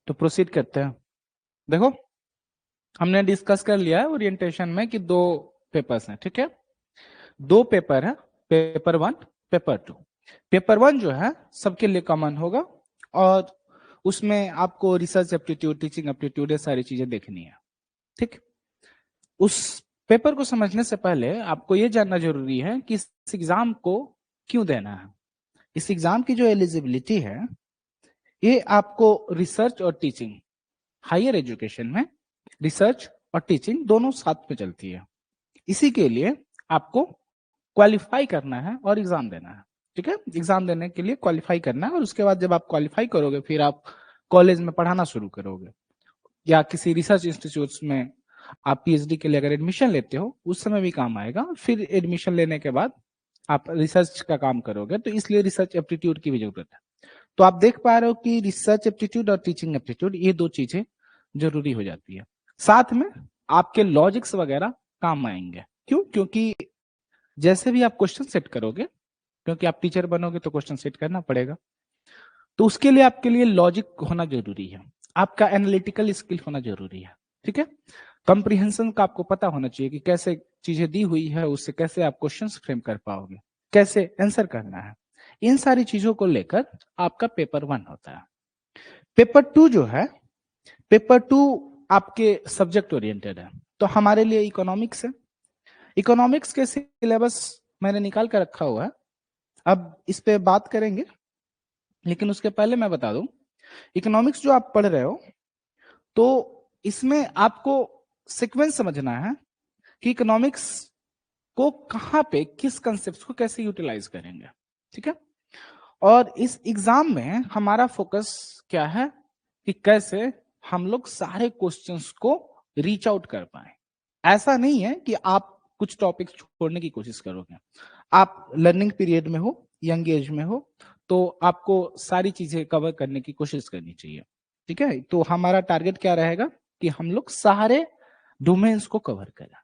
तो प्रोसीड करते हैं। देखो, हमने डिस्कस कर लिया है ओरिएंटेशन में कि दो पेपर्स हैं, ठीक है। दो पेपर है, पेपर 1, पेपर 2। पेपर 1 जो है सबके लिए कॉमन होगा और उसमें आपको रिसर्च एप्टीट्यूड, टीचिंग एप्टीट्यूड, ये सारी चीजें देखनी है, ठीक। उस पेपर को समझने से पहले आपको ये जानना जरूरी है कि इस एग्जाम को क्यों देना है। इस एग्जाम की जो एलिजिबिलिटी है, ये आपको रिसर्च और टीचिंग, हायर एजुकेशन में रिसर्च और टीचिंग दोनों साथ में चलती है। इसी के लिए आपको क्वालिफाई करना है और एग्जाम देना है, ठीक है। एग्जाम देने के लिए क्वालिफाई करना है और उसके बाद जब आप क्वालिफाई करोगे फिर आप कॉलेज में पढ़ाना शुरू करोगे या किसी रिसर्च इंस्टीट्यूट्स में आप पीएचडी के लिए अगर एडमिशन लेते हो उस समय भी काम आएगा। फिर एडमिशन लेने के बाद आप रिसर्च का काम करोगे, तो इसलिए रिसर्च एप्टीट्यूड की भी जरूरत है। तो आप देख पा रहे हो कि रिसर्च एप्टीट्यूड और टीचिंग एप्टीट्यूड, ये दो चीजें जरूरी हो जाती है। साथ में आपके लॉजिक्स वगैरह काम आएंगे। क्यों? क्योंकि जैसे भी आप क्वेश्चन सेट करोगे, क्योंकि आप टीचर बनोगे तो क्वेश्चन सेट करना पड़ेगा, तो उसके लिए आपके लिए लॉजिक होना जरूरी है, आपका एनालिटिकल स्किल होना जरूरी है, ठीक है। कंप्रीहेंशन का आपको पता होना चाहिए कि कैसे चीजें दी हुई है उससे कैसे आप क्वेश्चन फ्रेम कर पाओगे, कैसे आंसर करना है। इन सारी चीजों को लेकर आपका पेपर 1 होता है। पेपर 2 जो है, पेपर 2 आपके सब्जेक्ट ओरिएंटेड है। तो हमारे लिए इकोनॉमिक्स है। इकोनॉमिक्स के सिलेबस मैंने निकाल कर रखा हुआ है, अब इस पे बात करेंगे। लेकिन उसके पहले मैं बता दूं, इकोनॉमिक्स जो आप पढ़ रहे हो तो इसमें आपको सीक्वेंस समझना है कि इकोनॉमिक्स को कहां पे किस कंसेप्ट को कैसे यूटिलाइज करेंगे, ठीक है। और इस एग्जाम में हमारा फोकस क्या है कि कैसे हम लोग सारे क्वेश्चंस को रीच आउट कर पाए। ऐसा नहीं है कि आप कुछ टॉपिक छोड़ने की कोशिश करोगे। आप लर्निंग पीरियड में हो, यंग एज में हो, तो आपको सारी चीजें कवर करने की कोशिश करनी चाहिए, ठीक है। तो हमारा टारगेट क्या रहेगा कि हम लोग सारे डोमेन्स को कवर करें,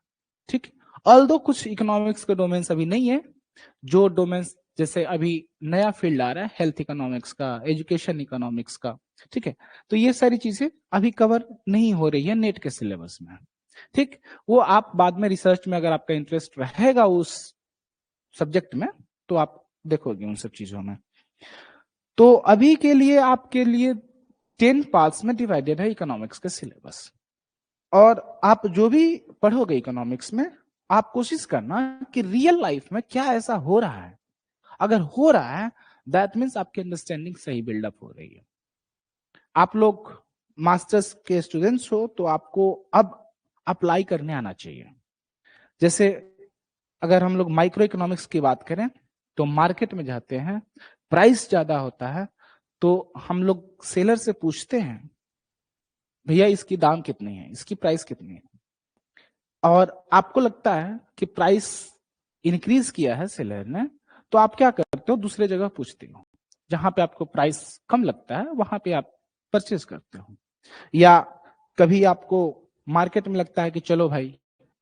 ठीक। ऑल्दो कुछ इकोनॉमिक्स के डोमेन्स अभी नहीं है, जो डोमेन्स जैसे अभी नया फील्ड आ रहा है हेल्थ इकोनॉमिक्स का, एजुकेशन इकोनॉमिक्स का, ठीक है। तो ये सारी चीजें अभी कवर नहीं हो रही है नेट के सिलेबस में, ठीक। वो आप बाद में रिसर्च में अगर आपका इंटरेस्ट रहेगा उस सब्जेक्ट में तो आप देखोगे उन सब चीजों में। तो अभी के लिए आपके लिए 10 पार्ट्स में डिवाइडेड है इकोनॉमिक्स का सिलेबस। और आप जो भी पढ़ोगे इकोनॉमिक्स में, आप कोशिश करना कि रियल लाइफ में क्या ऐसा हो रहा है। अगर हो रहा है दैट मीन्स आपकी अंडरस्टैंडिंग सही बिल्डअप हो रही है। आप लोग मास्टर्स के स्टूडेंट्स हो तो आपको अब अप्लाई करने आना चाहिए। जैसे अगर हम लोग माइक्रो इकोनॉमिक्स की बात करें तो मार्केट में जाते हैं, प्राइस ज्यादा होता है तो हम लोग सेलर से पूछते हैं भैया इसकी दाम कितनी है, इसकी प्राइस कितनी है। और आपको लगता है कि प्राइस इंक्रीज किया है सेलर ने, तो आप क्या करते हो, दूसरे जगह पूछते हो, जहां पे आपको प्राइस कम लगता है वहां पे आप परचेज करते हो। या कभी आपको मार्केट में लगता है कि चलो भाई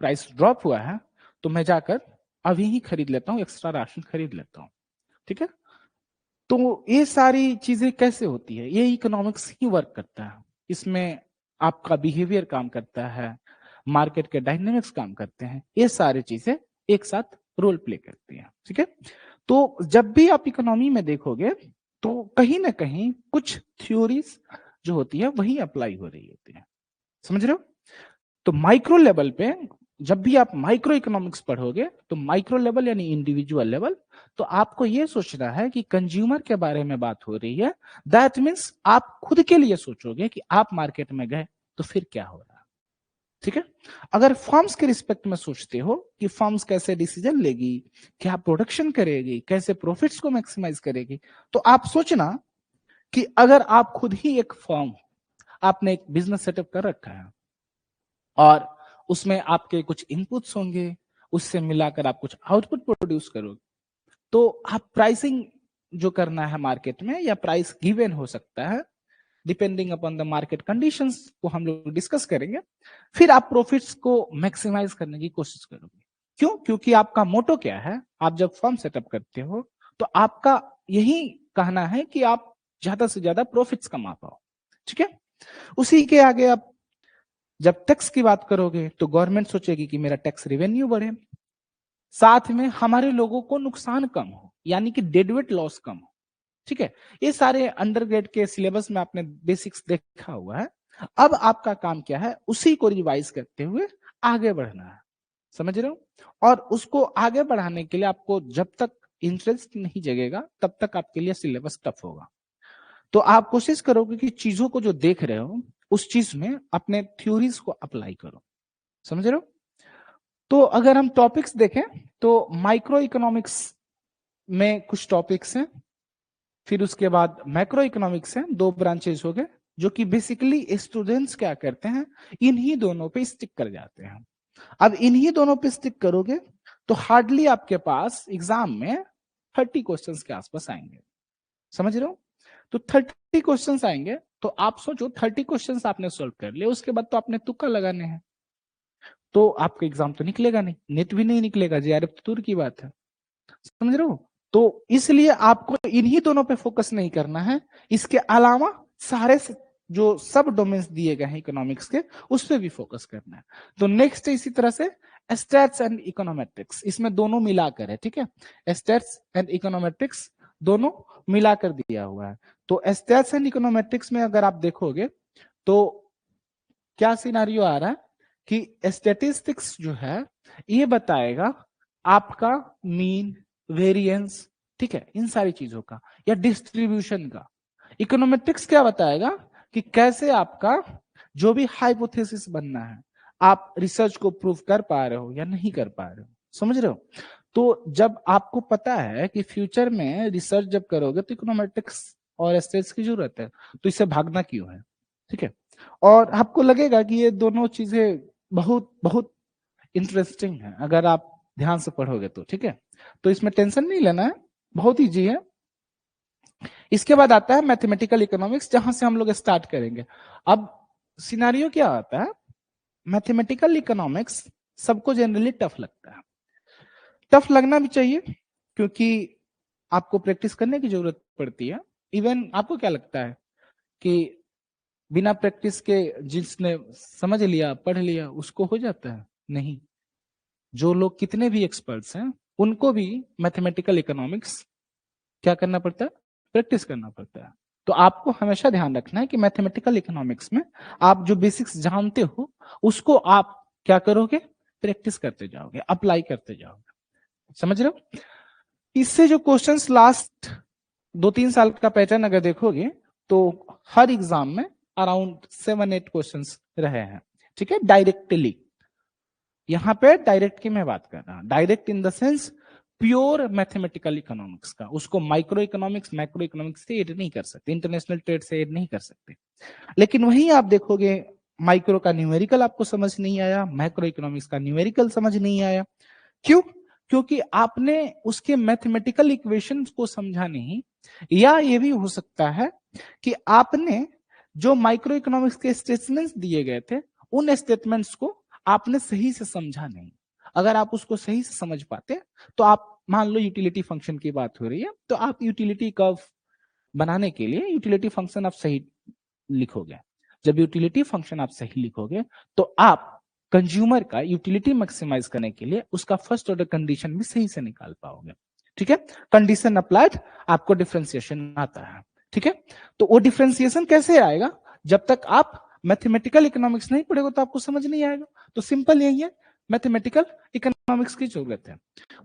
प्राइस ड्रॉप हुआ है तो मैं जाकर अभी ही खरीद लेता हूँ, एक्स्ट्रा राशन खरीद लेता हूँ, ठीक है। तो ये सारी चीजें कैसे होती है, ये इकोनॉमिक्स ही वर्क करता है। इसमें आपका बिहेवियर काम करता है, मार्केट के डायनेमिक्स काम करते हैं, ये सारी चीजें एक साथ रोल प्ले करती हैं, ठीक है। तो जब भी आप इकोनॉमी में देखोगे तो कहीं ना कहीं कुछ थ्योरीज जो होती है वही अप्लाई हो रही होती है, समझ रहे हो। तो माइक्रो लेवल पे जब भी आप माइक्रो इकोनॉमिक्स पढ़ोगे तो माइक्रो लेवल यानी इंडिविजुअल लेवल, तो आपको यह सोचना है कि कंज्यूमर के बारे में बात हो रही है। दैट मीन्स आप खुद के लिए सोचोगे कि आप मार्केट में गए तो फिर क्या हो रहा है, ठीक है। अगर फर्म्स के रिस्पेक्ट में सोचते हो कि फर्म्स कैसे डिसीजन लेगी, क्या प्रोडक्शन करेगी, कैसे प्रॉफिट्स को मैक्सिमाइज करेगी, तो आप सोचना कि अगर आप खुद ही एक फर्म, आपने एक बिजनेस सेटअप कर रखा है और उसमें आपके कुछ इनपुट्स होंगे, उससे मिलाकर आप कुछ आउटपुट प्रोड्यूस करोगे, तो आप प्राइसिंग जो करना है मार्केट में, या प्राइस गिवन हो सकता है depending upon the market conditions को हम लोग डिस्कस करेंगे। फिर आप प्रॉफिट्स को मैक्सिमाइज करने की कोशिश करोगे। क्यों? क्योंकि आपका मोटो क्या है, आप जब फर्म सेटअप करते हो तो आपका यही कहना है कि आप ज्यादा से ज्यादा प्रॉफिट्स कमा पाओ, ठीक है। उसी के आगे आप जब टैक्स की बात करोगे तो गवर्नमेंट सोचेगी कि मेरा टैक्स रेवेन्यू बढ़े, साथ में हमारे लोगों को नुकसान कम हो, यानी कि डेडवेट लॉस कम हो। ठीक है, ये सारे अंडरग्रेड के सिलेबस में आपने बेसिक्स देखा हुआ है। अब आपका काम क्या है, उसी को रिवाइज करते हुए आगे बढ़ना है, समझ रहे हो। और उसको आगे बढ़ाने के लिए आपको जब तक इंटरेस्ट नहीं जगेगा तब तक आपके लिए सिलेबस टफ होगा। तो आप कोशिश करोगे कि चीजों को जो देख रहे हो उस चीज में अपने थ्योरीज को अप्लाई करो, समझ रहे हो। तो अगर हम टॉपिक्स देखें तो माइक्रो इकोनॉमिक्स में कुछ टॉपिक्स हैं, फिर उसके बाद मैक्रो इकोनॉमिक्स हैं, 2 ब्रांचेस हो गए, जो कि बेसिकली स्टूडेंट्स क्या करते हैं, इन्हीं दोनों पे स्टिक कर जाते हैं। अब इन्हीं दोनों पे स्टिक करोगे तो हार्डली आपके पास एग्जाम में 30 क्वेश्चंस के आसपास आएंगे, समझ रहे हो। तो 30 क्वेश्चंस आएंगे तो आप सोचो 30 क्वेश्चंस आपने सॉल्व कर लिए, उसके बाद तो आपने तुक्का लगाने हैं, तो आपका एग्जाम तो निकलेगा नहीं, नेट भी नहीं निकलेगा, जेआरएफ तो दूर की बात है, समझ रहे हो। तो इसलिए आपको इन्हीं दोनों पे फोकस नहीं करना है, इसके अलावा सारे जो सब डोमेन्स दिए गए हैं इकोनॉमिक्स के उस पर भी फोकस करना है। तो नेक्स्ट इसी तरह से स्टैट्स एंड इकोनोमेट्रिक्स, इसमें दोनों मिलाकर है, ठीक है, स्टैट्स एंड इकोनोमेट्रिक्स दोनों मिलाकर दिया हुआ है। तो स्टैट्स एंड इकोनोमेट्रिक्स में अगर आप देखोगे तो क्या सिनारियो आ रहा है कि स्टैटिस्टिक्स जो है ये बताएगा आपका मीन, वेरिएंस, ठीक है, इन सारी चीजों का, या डिस्ट्रीब्यूशन का। इकोनोमेट्रिक्स क्या बताएगा कि कैसे आपका जो भी हाइपोथेसिस बनना है आप रिसर्च को प्रूव कर पा रहे हो या नहीं कर पा रहे हो, समझ रहे हो। तो जब आपको पता है कि फ्यूचर में रिसर्च जब करोगे तो इकोनोमेट्रिक्स और स्टेट्स की जरूरत है, तो इससे भागना क्यों है, ठीक है। और आपको लगेगा कि ये दोनों चीजें बहुत बहुत इंटरेस्टिंग है अगर आप ध्यान से पढ़ोगे तो, ठीक है। तो इसमें टेंशन नहीं लेना है, बहुत इजी है। इसके बाद आता है मैथमेटिकल इकोनॉमिक्स, जहां से हम लोग स्टार्ट करेंगे। अब सिनारियो क्या आता है, मैथमेटिकल इकोनॉमिक्स सबको जनरली टफ लगता है, टफ लगना भी चाहिए क्योंकि आपको प्रैक्टिस करने की जरूरत पड़ती है। इवन आपको क्या लगता है कि बिना प्रैक्टिस के जिसने समझ लिया पढ़ लिया उसको हो जाता है? नहीं, जो लोग कितने भी एक्सपर्ट्स हैं उनको भी मैथमेटिकल इकोनॉमिक्स क्या करना पड़ता है, प्रैक्टिस करना पड़ता है। तो आपको हमेशा ध्यान रखना है कि मैथमेटिकल इकोनॉमिक्स में आप जो बेसिक्स जानते हो उसको आप क्या करोगे, प्रैक्टिस करते जाओगे, अप्लाई करते जाओगे, समझ रहे हो। इससे जो क्वेश्चंस लास्ट 2-3 साल का पैटर्न अगर देखोगे तो हर एग्जाम में अराउंड 7-8 क्वेश्चंस रहे हैं, ठीक है, डायरेक्टली। यहां पे डायरेक्ट की मैं बात कर रहा हूं, direct in the sense pure mathematical economics का, उसको माइक्रो इकोनॉमिक्स मैक्रो इकोनॉमिक्स से एड नहीं कर सकते, इंटरनेशनल ट्रेड से एड नहीं कर सकते। लेकिन वहीं आप देखोगे माइक्रो का न्यूमेरिकल आपको समझ नहीं आया, मैक्रो इकोनॉमिक्स का न्यूमेरिकल समझ नहीं आया, क्यों? क्योंकि आपने उसके मैथमेटिकल इक्वेशंस को समझा नहीं, या ये भी हो सकता है कि आपने जो माइक्रो इकोनॉमिक्स के स्टेटमेंट्स दिए गए थे उन स्टेटमेंट्स को आपने सही से समझा नहीं। अगर आप उसको सही से समझ पाते तो आप मान लो यूटिलिटी फंक्शन की बात हो रही है तो आप यूटिलिटी कर्व बनाने के लिए यूटिलिटी फंक्शन आप सही लिखोगे। जब यूटिलिटी फंक्शन आप सही लिखोगे तो आप कंज्यूमर का यूटिलिटी मैक्सिमाइज करने के लिए उसका फर्स्ट ऑर्डर कंडीशन भी सही से निकाल पाओगे, ठीक है। कंडीशन अप्लाइड, आपको डिफरेंशिएशन आता है, ठीक है। तो वो डिफरेंशिएशन कैसे आएगा, जब तक आप मैथमेटिकल इकोनॉमिक्स नहीं पढ़ेगा तो आपको समझ नहीं आएगा। तो सिंपल यही है, मैथमेटिकल इकोनॉमिक्स की जरूरत है।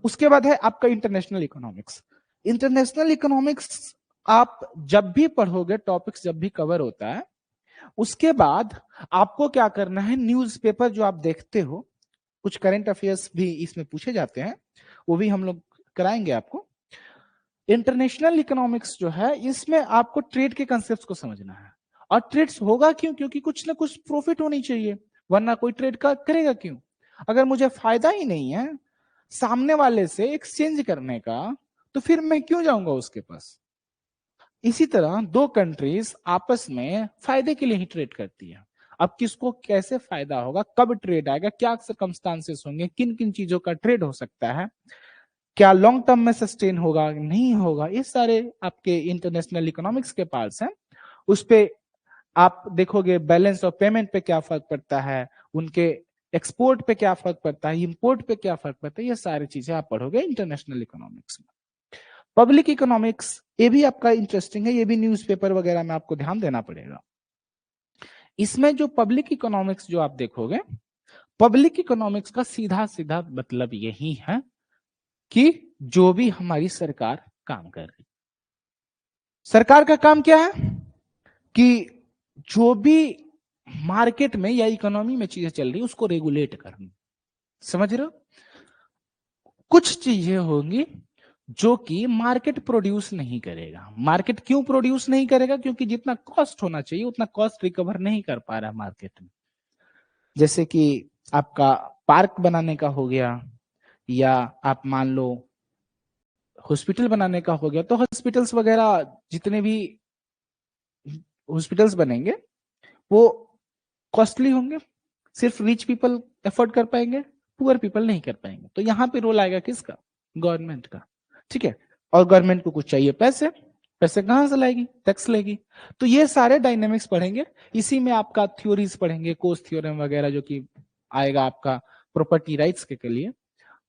उसके बाद है आपका इंटरनेशनल इकोनॉमिक्स। इंटरनेशनल इकोनॉमिक्स आप जब भी पढ़ोगे, टॉपिक्स जब भी कवर होता है, उसके बाद आपको क्या करना है, न्यूज़पेपर जो आप देखते हो, कुछ करंट अफेयर्स भी इसमें पूछे जाते हैं, वो भी हम लोग कराएंगे आपको। इंटरनेशनल इकोनॉमिक्स जो है इसमें आपको ट्रेड के कंसेप्ट को समझना है। और ट्रेड्स होगा क्यों, क्योंकि कुछ ना कुछ प्रॉफिट होनी चाहिए, वरना कोई ट्रेड का करेगा क्यों। अगर मुझे फायदा ही नहीं है सामने वाले से एक्सचेंज करने का, तो फिर मैं क्यों जाऊंगा उसके पास। इसी तरह दो कंट्रीज आपस में फायदे के लिए ही ट्रेड करती है। अब किसको कैसे फायदा होगा, कब ट्रेड आएगा, क्या सर्कमस्टांसेस होंगे, किन किन चीजों का ट्रेड हो सकता है, क्या लॉन्ग टर्म में सस्टेन होगा नहीं होगा, ये सारे आपके इंटरनेशनल इकोनॉमिक्स के पार्ट्स हैं। उस पे आप देखोगे बैलेंस ऑफ पेमेंट पे क्या फर्क पड़ता है, उनके एक्सपोर्ट पे क्या फर्क पड़ता है, इंपोर्ट पे क्या फर्क पड़ता है, ये सारी चीजें आप पढ़ोगे इंटरनेशनल इकोनॉमिक्स में। पब्लिक इकोनॉमिक्स, ये भी आपका इंटरेस्टिंग है, ये भी न्यूज़पेपर वगैरह में आपको ध्यान देना पड़ेगा। इसमें जो पब्लिक इकोनॉमिक्स जो आप देखोगे, पब्लिक इकोनॉमिक्स का सीधा सीधा मतलब यही है कि जो भी हमारी सरकार काम कर रही, सरकार का काम क्या है कि जो भी मार्केट में या इकोनॉमी में चीजें चल रही है उसको रेगुलेट करनी। समझ रहे हो? कुछ चीजें होंगी जो कि मार्केट प्रोड्यूस नहीं करेगा। मार्केट क्यों प्रोड्यूस नहीं करेगा? क्योंकि जितना कॉस्ट होना चाहिए उतना कॉस्ट रिकवर नहीं कर पा रहा मार्केट में। जैसे कि आपका पार्क बनाने का हो गया, या आप मान लो हॉस्पिटल बनाने का हो गया, तो हॉस्पिटल्स वगैरह जितने भी हॉस्पिटल्स बनेंगे वो कॉस्टली होंगे, सिर्फ रिच पीपल एफोर्ड कर पाएंगे, पुअर पीपल नहीं कर पाएंगे। तो यहाँ पे रोल आएगा किसका? गवर्नमेंट का। ठीक है, और गवर्नमेंट को कुछ चाहिए पैसे, पैसे कहां से लाएगी? टैक्स लेगी। तो ये सारे डायनेमिक्स पढ़ेंगे, इसी में आपका थ्योरीज पढ़ेंगे, कोस थ्योरम वगैरह जो कि आएगा आपका प्रॉपर्टी राइट्स के लिए,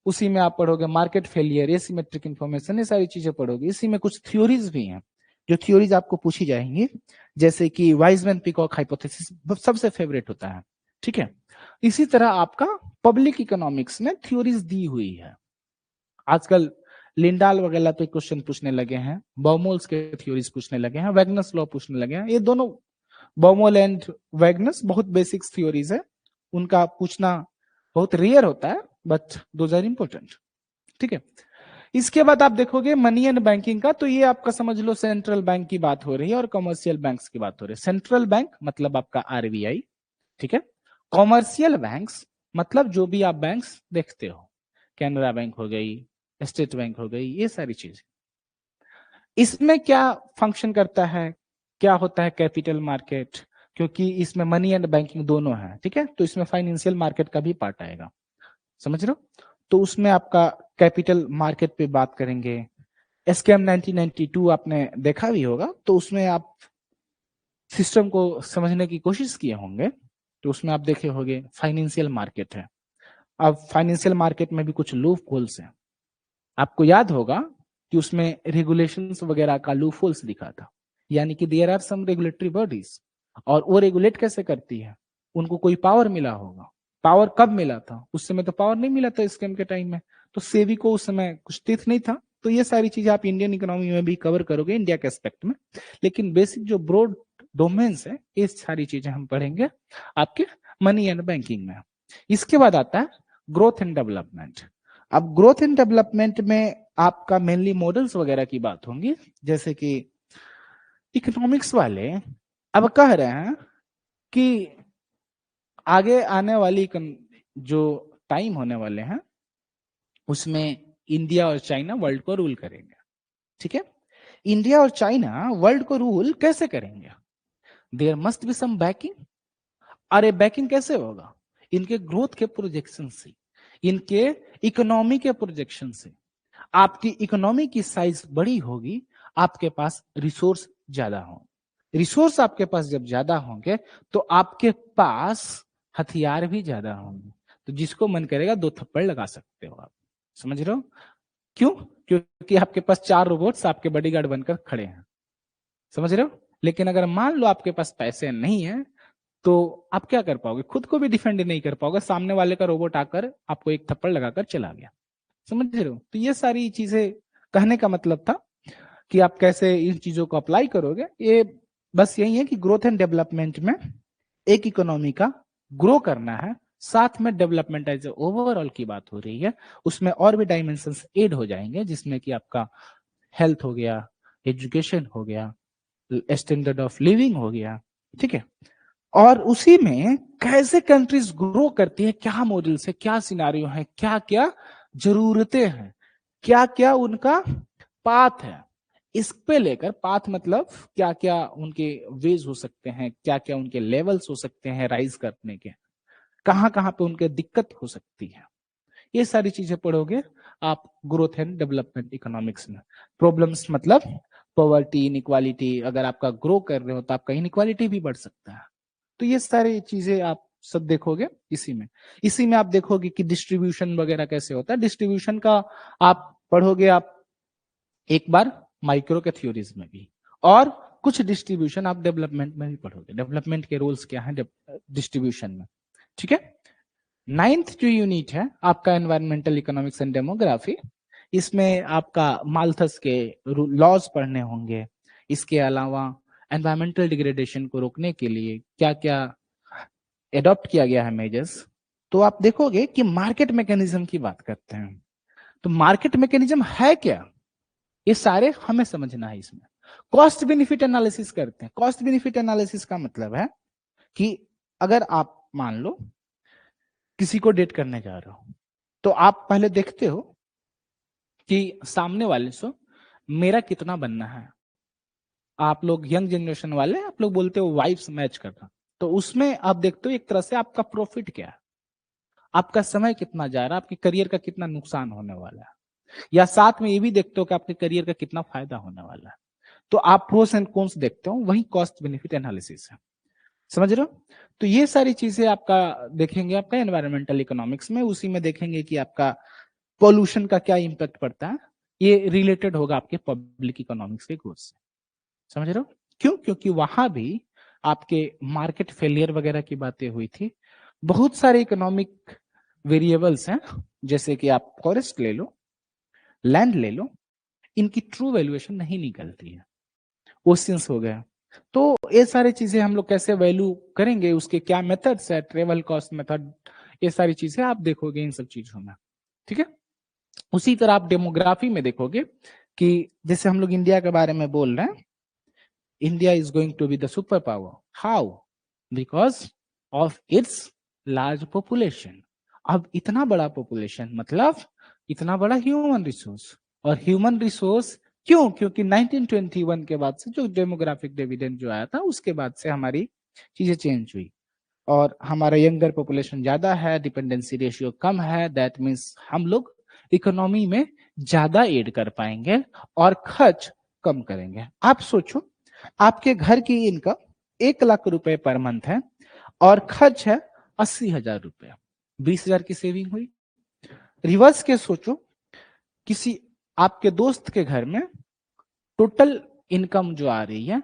उसी में आप पढ़ोगे मार्केट फेलियर, एसिमेट्रिक इंफॉर्मेशन, ये सारी चीजें पढ़ोगे। इसी में कुछ थ्योरीज भी हैं जो थ्योरीज आपको पूछी जाएंगी, जैसे कि वाइजमैन पिकॉक हाइपोथेसिस सबसे फेवरेट होता है। ठीक है, इसी तरह आपका पब्लिक इकोनॉमिक्स में थ्योरीज दी हुई है। आजकल लिंडाल वगैरह पे क्वेश्चन पूछने लगे हैं, बाउमोल्स के थ्योरीज पूछने लगे हैं, वैगनस लॉ पूछने लगे हैं। ये दोनों बाउमोल एंड वैगनस बहुत बेसिक्स थ्योरीज है, उनका पूछना बहुत रेयर होता है, बट दोज आर इंपॉर्टेंट। ठीक है, इसके बाद आप देखोगे मनी एंड बैंकिंग का, तो ये आपका समझ लो सेंट्रल बैंक की बात हो रही है और कमर्शियल बैंक्स की बात हो रही है। सेंट्रल बैंक मतलब आपका आरबीआई, ठीक है। कॉमर्शियल बैंक्स मतलब जो भी आप बैंक्स देखते हो, कैनरा बैंक हो गई, स्टेट बैंक हो गई, ये सारी चीजें। इसमें क्या फंक्शन करता है, क्या होता है? कैपिटल मार्केट, क्योंकि इसमें मनी एंड बैंकिंग दोनों है। ठीक है, तो इसमें फाइनेंशियल मार्केट का भी पार्ट आएगा, समझ रहे हो? तो उसमें आपका कैपिटल मार्केट पे बात करेंगे। एसकेएम 1992 आपने देखा भी होगा, तो उसमें आप सिस्टम को समझने की कोशिश किए होंगे, तो उसमें आप देखे होंगे फाइनेंशियल मार्केट है। अब फाइनेंशियल मार्केट में भी कुछ लूप होल्स हैं, आपको याद होगा कि उसमें रेगुलेशंस वगैरह का लूप होल्स दिखा था, यानी कि there are some regulatory bodies, और वो रेगुलेट कैसे करती है? उनको कोई पावर मिला होगा। पावर कब मिला था? उस समय तो पावर नहीं मिला था स्कैम के टाइम में, तो सेबी को उस समय कुछ तिथ नहीं था। तो ये सारी चीजें आप इंडियन इकोनॉमी में भी कवर करोगे इंडिया के एस्पेक्ट में, लेकिन बेसिक जो ब्रॉड डोमेन्स है ये सारी चीजें हम पढ़ेंगे आपके मनी एंड बैंकिंग में। इसके बाद आता है ग्रोथ एंड डेवलपमेंट। अब ग्रोथ एंड डेवलपमेंट में आपका मेनली मॉडल्स वगैरह की बात होंगी, जैसे कि इकोनॉमिक्स वाले अब कह रहे हैं कि आगे आने वाली जो टाइम होने वाले हैं उसमें इंडिया और चाइना वर्ल्ड को रूल करेंगे। ठीक है, इंडिया और चाइना वर्ल्ड को रूल कैसे करेंगे? There must be some backing. अरे बैकिंग कैसे होगा? इनके ग्रोथ के प्रोजेक्शन से, इनके इकोनॉमी के प्रोजेक्शन से। आपकी इकोनॉमी की साइज बड़ी होगी, आपके पास रिसोर्स ज्यादा हो। रिसोर्स आपके पास जब ज्यादा होंगे तो आपके पास हथियार भी ज्यादा होंगे, तो जिसको मन करेगा 2 थप्पड़ लगा सकते हो आप। समझ रहे हो? क्यों? क्योंकि आपके पास 4 रोबोट्स आपके बॉडीगार्ड बनकर खड़े हैं। समझ रहे हो? लेकिन अगर मान लो आपके पास पैसे नहीं है तो आप क्या कर पाओगे? खुद को भी डिफेंड नहीं कर पाओगे, सामने वाले का रोबोट आकर आपको एक थप्पड़ लगाकर चला गया। समझ रहे हो? तो ये सारी चीजें कहने का मतलब था कि आप कैसे इन चीजों को अप्लाई करोगे। ये बस यही है कि ग्रोथ एंड डेवलपमेंट में एक इकोनॉमी का ग्रो करना है, साथ में डेवलपमेंट एज ओवरऑल की बात हो रही है, उसमें और भी डायमेंशंस ऐड हो जाएंगे, जिसमें कि आपका हेल्थ हो गया, एजुकेशन हो गया, स्टैंडर्ड ऑफ लिविंग हो गया। ठीक है, और उसी में कैसे कंट्रीज ग्रो करती है, क्या मॉडल से, क्या सिनारियो है, क्या क्या जरूरतें हैं, क्या क्या उनका पाथ है, इस पे लेकर, पाथ मतलब क्या क्या उनके वेज हो सकते हैं, क्या क्या उनके लेवल्स हो सकते हैं राइज करने के, कहां कहां पे उनके दिक्कत हो सकती है, ये सारी चीजें पढ़ोगे आप ग्रोथ एंड डेवलपमेंट इकोनॉमिक्स में। प्रॉब्लम्स मतलब पॉवर्टी, इनइक्वालिटी, अगर आपका ग्रो कर रहे हो तो आपका इनइक्वालिटी भी बढ़ सकता है। तो ये सारी चीजें आप सब देखोगे इसी में आप देखोगे कि डिस्ट्रीब्यूशन वगैरह कैसे होता है। डिस्ट्रीब्यूशन का आप पढ़ोगे आप एक बार माइक्रो के थ्योरीज में भी, और कुछ डिस्ट्रीब्यूशन आप डेवलपमेंट में भी पढ़ोगे, डेवलपमेंट के रोल्स क्या हैं डिस्ट्रीब्यूशन में। ठीक है, 9th जो यूनिट है आपका एनवायरमेंटल इकोनॉमिक्स एंड डेमोग्राफी, इसमें आपका माल्थस के लॉज पढ़ने होंगे। इसके अलावा एनवायरमेंटल डिग्रेडेशन को रोकने के लिए क्या क्या एडॉप्ट किया गया है मेजर्स। तो आप देखोगे कि मार्केट मैकेनिज्म की बात करते हैं, तो मार्केट मैकेनिज्म है क्या, ये सारे हमें समझना है। इसमें कॉस्ट बेनिफिट एनालिसिस करते हैं। कॉस्ट बेनिफिट एनालिसिस का मतलब है कि अगर आप मान लो किसी को डेट करने जा रहे हो, तो आप पहले देखते हो कि सामने वाले से मेरा कितना बनना है। आप लोग यंग जनरेशन वाले, आप लोग बोलते हो वाइब्स मैच करना, तो उसमें आप देखते हो एक तरह से आपका प्रॉफिट क्या है, आपका समय कितना जा रहा है, आपके करियर का कितना नुकसान होने वाला है, या साथ में ये भी देखते हो कि आपके करियर का कितना फायदा होने वाला है। तो आप प्रोस एंड कॉन्स देखते हो, वही कॉस्ट बेनिफिट एनालिसिस है। समझ रहे हो? तो ये सारी चीजें आपका देखेंगे आपका एनवायरमेंटल इकोनॉमिक्स में। उसी में देखेंगे कि आपका पॉल्यूशन का क्या इंपैक्ट पड़ता है, ये रिलेटेड होगा आपके पब्लिक इकोनॉमिक्स के कोर्स से। समझ रहे हो? क्यों? क्योंकि वहां भी आपके मार्केट फेलियर वगैरह की बातें हुई थी। बहुत सारे इकोनॉमिक वेरिएबल्स हैं, जैसे कि आप फॉरेस्ट ले लो, लैंड ले लो, इनकी ट्रू वैल्यूएशन नहीं निकलती है। ओशियंस हो गया, तो ये सारी चीजें हम लोग कैसे वैल्यू करेंगे, उसके क्या मेथड्स है, ट्रेवल कॉस्ट मेथड, ये सारी चीजें आप देखोगे इन सब चीजों में। ठीक है, उसी तरह आप डेमोग्राफी में देखोगे कि जैसे हम लोग इंडिया के बारे में बोल रहे हैं, India is going to be the super power. How? Because of its large population. अब इतना बड़ा पॉपुलेशन मतलब इतना बड़ा ह्यूमन रिसोर्स, और ह्यूमन रिसोर्स क्यों? क्योंकि 1921 के बाद से जो डेमोग्राफिक डिविडेंड जो आया था, उसके बाद से हमारी चीजें चेंज हुई, और हमारा यंगर पॉपुलेशन ज्यादा है, डिपेंडेंसी रेशियो कम है। दैट मीन्स हम लोग इकोनॉमी में ज्यादा एड कर पाएंगे और खर्च कम करेंगे। आप सोचो, आपके घर की इनकम 1 लाख रुपए पर मंथ है और खर्च है 80,000 रुपए, 20,000 की सेविंग हुई। रिवर्स के सोचो, किसी आपके दोस्त के घर में टोटल इनकम जो आ रही है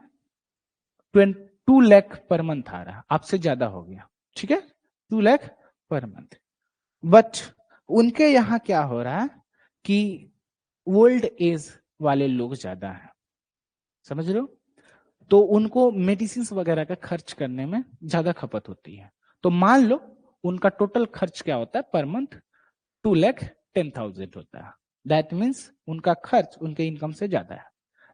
2 लाख पर मंथ आ रहा है, आपसे ज्यादा हो गया। ठीक है, 2 लाख पर मंथ, बट उनके यहाँ क्या हो रहा है कि ओल्ड एज वाले लोग ज्यादा हैं। समझ रहे हो? तो उनको मेडिसिन वगैरह का खर्च करने में ज्यादा खपत होती है। तो मान लो उनका टोटल खर्च क्या होता है पर मंथ, 2,10,000 होता है। दैट मीन्स उनका खर्च उनके इनकम से ज्यादा है।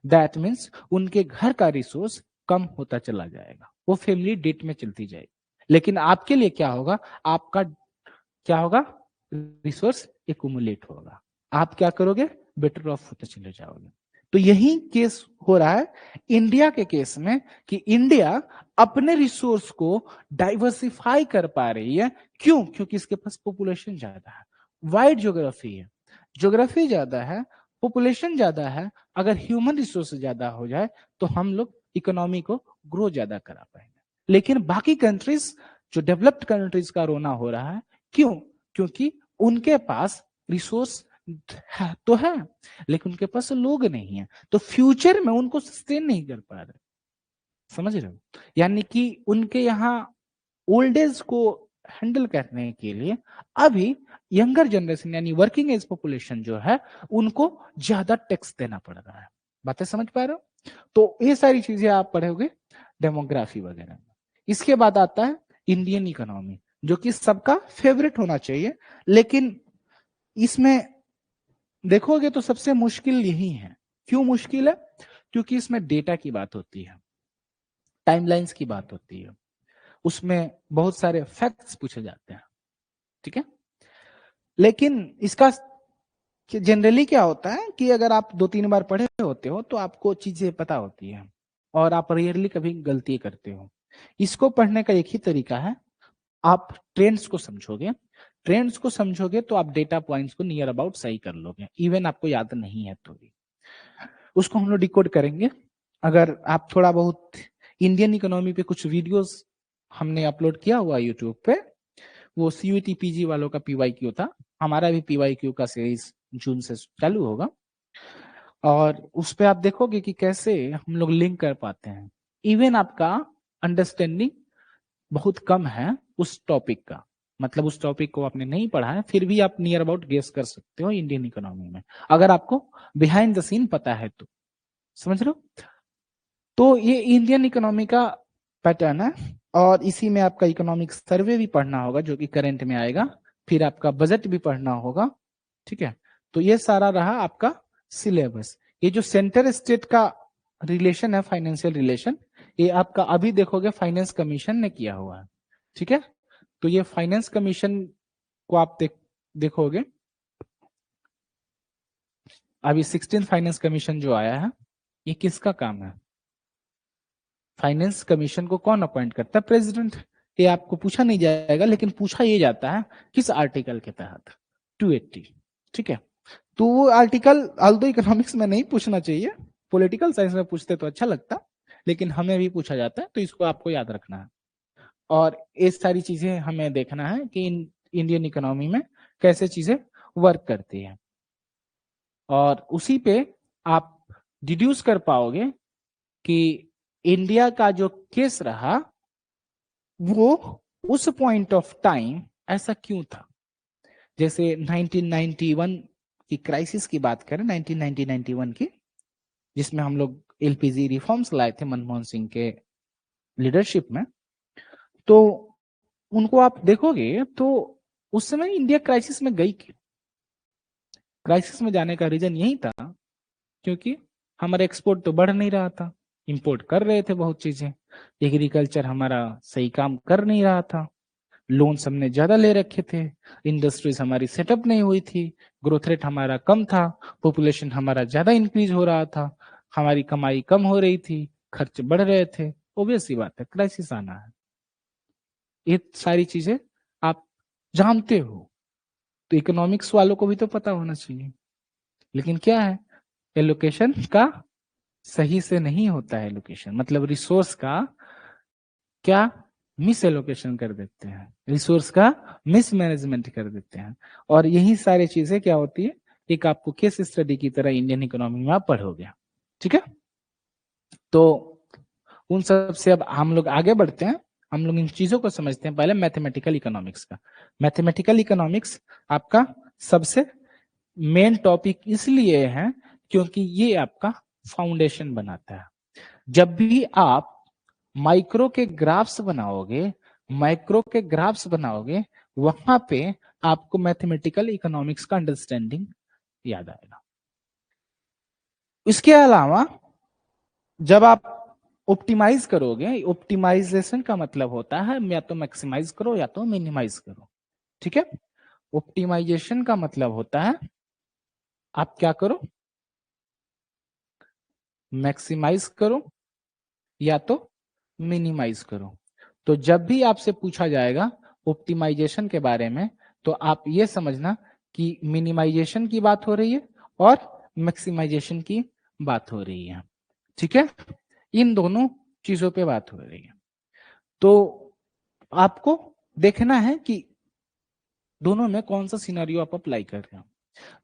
दैट मीन्स उनके घर का रिसोर्स कम होता चला जाएगा, वो फैमिली डेट में चलती जाएगी। लेकिन आपके लिए क्या होगा, आपका क्या होगा, रिसोर्स एक्यूमुलेट होगा, आप क्या करोगे, बेटर ऑफ होते चले जाओगे। तो यही केस हो रहा है इंडिया के केस में, कि इंडिया अपने रिसोर्स को डाइवर्सिफाई कर पा रही है। क्यों? क्योंकि इसके पास पॉपुलेशन ज्यादा है, वाइड ज्योग्राफी है, ज्योग्राफी ज्यादा है, पॉपुलेशन ज्यादा है। अगर ह्यूमन रिसोर्स ज्यादा हो जाए तो हम लोग इकोनॉमी को ग्रो ज्यादा करा पाएंगे। लेकिन बाकी कंट्रीज, जो डेवलप्ड कंट्रीज का रोना हो रहा है, क्यों? क्योंकि उनके पास रिसोर्स है तो है, लेकिन उनके पास लोग नहीं है, तो फ्यूचर में उनको सस्टेन नहीं कर पा रहे। समझ रहे हो? यानी कि उनके यहाँ ओल्ड एज को हैंडल करने के लिए अभी यंगर जनरेशन यानी वर्किंग एज पॉपुलेशन जो है, उनको ज्यादा टैक्स देना पड़ रहा है। बातें समझ पा रहे हो? तो ये सारी चीजें आप पढ़ोगे डेमोग्राफी वगैरह में। इसके बाद आता है इंडियन इकोनॉमी, जो कि सबका फेवरेट होना चाहिए, लेकिन इसमें देखोगे तो सबसे मुश्किल यही है। क्यों मुश्किल है? क्योंकि इसमें डेटा की बात होती है, टाइमलाइंस की बात होती है, उसमें बहुत सारे फैक्ट्स पूछे जाते हैं। ठीक है, लेकिन इसका जनरली क्या होता है कि अगर आप 2-3 बार पढ़े होते हो तो आपको चीजें पता होती है, और आप रेयरली कभी गलती करते हो। इसको पढ़ने का एक ही तरीका है, आप ट्रेंड्स को समझोगे, ट्रेंड्स को समझोगे तो आप डेटा पॉइंट्स को नियर अबाउट सही कर लोगे, इवन आपको याद नहीं है तो भी। उसको हम लोग डिकोड करेंगे। अगर आप थोड़ा बहुत इंडियन इकोनॉमी पे कुछ वीडियोस हमने अपलोड किया हुआ यूट्यूब पे, वो सीयूटी पीजी वालों का पीवाईक्यू था, हमारा भी पीवाईक्यू का सीरीज जून से चालू होगा, और उस पे आप देखोगे कि कैसे हम लोग लिंक कर पाते हैं। इवन आपका अंडरस्टैंडिंग बहुत कम है उस टॉपिक का, मतलब उस टॉपिक को आपने नहीं पढ़ा है, फिर भी आप नियर अबाउट गेस कर सकते हो इंडियन इकोनॉमी में, अगर आपको बिहाइंड द सीन पता है तो। समझ लो, तो ये इंडियन इकोनॉमी का पैटर्न है, और इसी में आपका इकोनॉमिक सर्वे भी पढ़ना होगा जो कि करंट में आएगा, फिर आपका बजट भी पढ़ना होगा। ठीक है, तो ये सारा रहा आपका सिलेबस। ये जो सेंटर स्टेट का रिलेशन है, फाइनेंशियल रिलेशन, ये आपका अभी देखोगे फाइनेंस कमीशन ने किया हुआ है। ठीक है, तो ये फाइनेंस कमीशन को आप देखोगे, अभी 16 फाइनेंस कमीशन जो आया है, ये किसका काम है? फाइनेंस कमीशन को कौन अपॉइंट करता है? प्रेसिडेंट। ये आपको पूछा नहीं जाएगा, लेकिन पूछा ये जाता है किस आर्टिकल के तहत? 280। ठीक है, तो वो आर्टिकल ऑल्दो इकोनॉमिक्स में नहीं पूछना चाहिए, पॉलिटिकल साइंस में पूछते तो अच्छा लगता, लेकिन हमें भी पूछा जाता है, तो इसको आपको याद रखना है। और ये सारी चीजें हमें देखना है कि इंडियन इकोनॉमी में कैसे चीजें वर्क करती है, और उसी पे आप डिड्यूस कर पाओगे कि इंडिया का जो केस रहा वो उस पॉइंट ऑफ टाइम ऐसा क्यों था। जैसे 1991 की क्राइसिस की बात करें, 1991 की, जिसमें हम लोग एलपीजी रिफॉर्म्स लाए थे मनमोहन सिंह के लीडरशिप में, तो उनको आप देखोगे तो उस समय इंडिया क्राइसिस में गई क्यों? क्राइसिस में जाने का रीजन यही था क्योंकि हमारा एक्सपोर्ट तो बढ़ नहीं रहा था, इंपोर्ट कर रहे थे बहुत चीजें, एग्रीकल्चर हमारा सही काम कर नहीं रहा था, लोन्स हमने ज्यादा ले रखे थे, इंडस्ट्रीज हमारी सेटअप नहीं हुई थी, ग्रोथ रेट हमारा कम था, पॉपुलेशन हमारा ज्यादा इंक्रीज हो रहा था, हमारी कमाई कम हो रही थी, खर्च बढ़ रहे थे। ऑब्वियस सी बात है, क्राइसिस आना है। ये सारी चीजें आप जानते हो, तो इकोनॉमिक्स वालों को भी तो पता होना चाहिए, लेकिन क्या है, एलोकेशन का सही से नहीं होता है। एलोकेशन मतलब रिसोर्स का क्या, मिस एलोकेशन कर देते हैं, रिसोर्स का मिसमैनेजमेंट कर देते हैं, और यही सारी चीजें क्या होती है, एक आपको केस स्टडी की तरह इंडियन इकोनॉमी में आप पढ़ोगे। ठीक है, तो उन सब से अब हम लोग आगे बढ़ते हैं, हम लोग इन चीजों को समझते हैं। पहले मैथमेटिकल इकोनॉमिक्स का, मैथमेटिकल इकोनॉमिक्स आपका सबसे मेन टॉपिक इसलिए है क्योंकि ये आपका फाउंडेशन बनाता है। जब भी आप माइक्रो के ग्राफ्स बनाओगे, माइक्रो के ग्राफ्स बनाओगे, वहां पे आपको मैथमेटिकल इकोनॉमिक्स का अंडरस्टैंडिंग याद आएगा। इसके अलावा जब आप ऑप्टिमाइज करोगे, ऑप्टिमाइजेशन का मतलब होता है या तो मैक्सिमाइज करो या तो मिनिमाइज करो। ठीक है, ऑप्टिमाइजेशन का मतलब होता है आप क्या करो, मैक्सिमाइज करो या तो मिनिमाइज करो। तो जब भी आपसे पूछा जाएगा ऑप्टिमाइजेशन के बारे में, तो आप ये समझना कि मिनिमाइजेशन की बात हो रही है और मैक्सिमाइजेशन की बात हो रही है। ठीक है, इन दोनों चीजों पे बात हो रही है। तो आपको देखना है कि दोनों में कौन सा सिनेरियो आप अप्लाई कर रहे हो।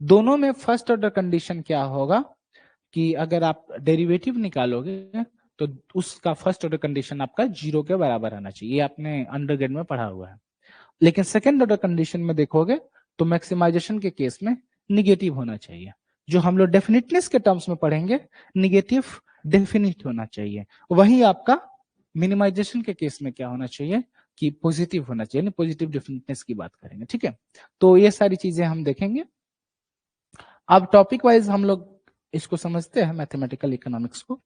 दोनों में फर्स्ट ऑर्डर कंडीशन क्या होगा कि अगर आप डेरिवेटिव निकालोगे तो उसका फर्स्ट ऑर्डर कंडीशन आपका 0 के बराबर आना चाहिए, ये आपने अंडरग्रेड में पढ़ा हुआ है। लेकिन सेकेंड ऑर्डर कंडीशन में देखोगे तो मैक्सिमाइजेशन के केस में निगेटिव होना चाहिए। जो हम लोग डेफिनिटनेस के टर्म्स में पढ़ेंगे, निगेटिव डेफिनिट होना चाहिए। वही आपका मिनिमाइजेशन के केस में क्या होना चाहिए कि पॉजिटिव होना चाहिए, पॉजिटिव डेफिनिटनेस की बात करेंगे। ठीक है, तो ये सारी चीजें हम देखेंगे। अब टॉपिक वाइज हम लोग इसको समझते हैं मैथमेटिकल इकोनॉमिक्स को।